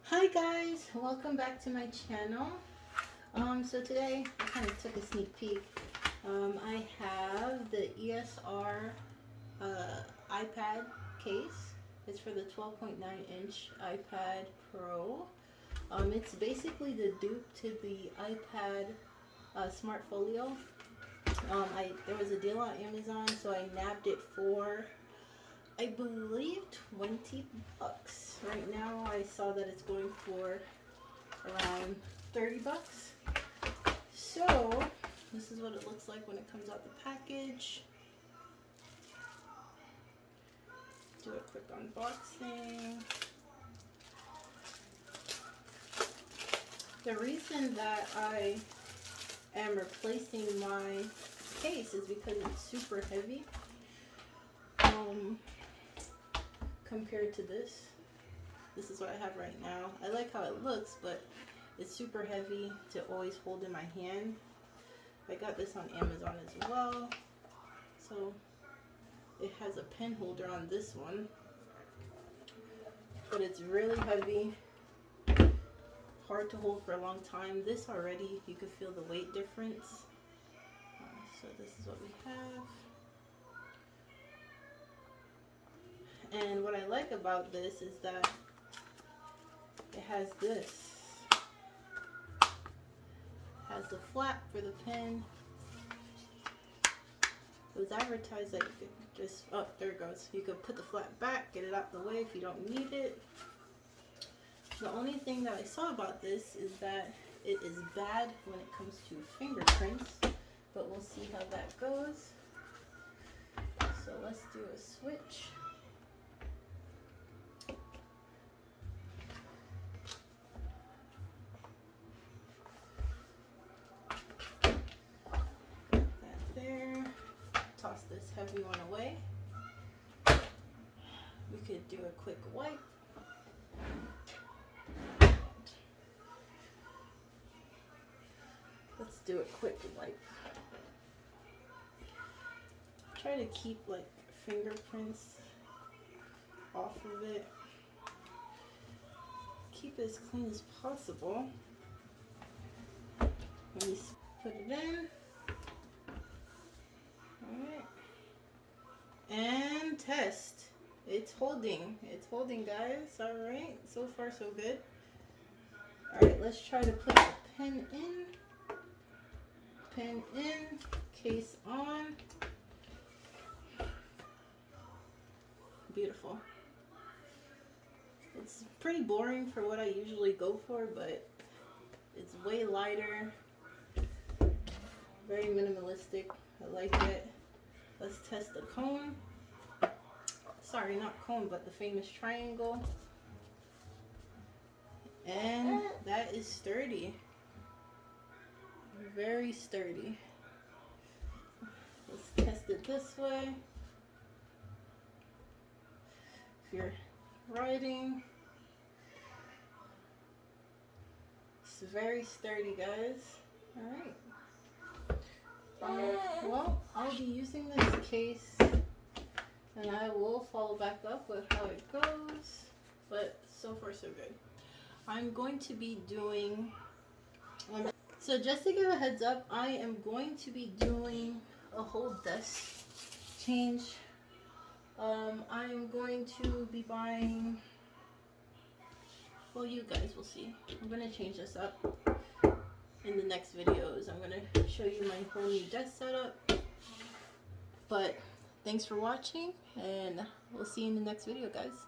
Hi guys, welcome back to my channel. So today I kind of took a sneak peek. I have the ESR iPad case. It's for the 12.9-inch iPad Pro. It's basically the dupe to the iPad Smart Folio. There was a deal on Amazon, so I nabbed it for, I believe, 20 bucks. Right now I saw that it's going for around 30 bucks. So this is what it looks like when it comes out the package. Do a quick unboxing. The reason that I am replacing my case is because it's super heavy compared to this. This is what I have right now. I like how it looks, but it's super heavy to always hold in my hand. I got this on Amazon as well. So it has a pen holder on this one, but it's really heavy, hard to hold for a long time. This already, you could feel the weight difference. So this is what we have. And what I like about this is that it has this. It has the flap for the pen. It was advertised that you could just, oh, there it goes. You could put the flap back, get it out the way if you don't need it. The only thing that I saw about this is that it is bad when it comes to fingerprints, but we'll see how that goes. So let's do a switch. Toss this heavy one away. We could do a quick wipe. Let's do a quick wipe. Try to keep like fingerprints off of it. Keep it as clean as possible. Let me put it in. Alright. And test. It's holding. It's holding, guys. Alright. So far, so good. Alright, let's try to put the pen in. Pen in. Case on. Beautiful. It's pretty boring for what I usually go for, but it's way lighter. Very minimalistic. I like it. Let's test the cone. Sorry, not cone, but the famous triangle. And that is sturdy. Very sturdy. Let's test it this way. If you're writing, it's very sturdy, guys. Alright. Well, I'll be using this case and I will follow back up with how it goes, but so far so good. I'm going to be doing, so just to give a heads up, I am going to be doing a whole desk change. I'm going to be buying, well, you guys will see. I'm going to change this up in the next videos. I'm going to show you my whole new desk setup. But thanks for watching, and we'll see you in the next video, guys.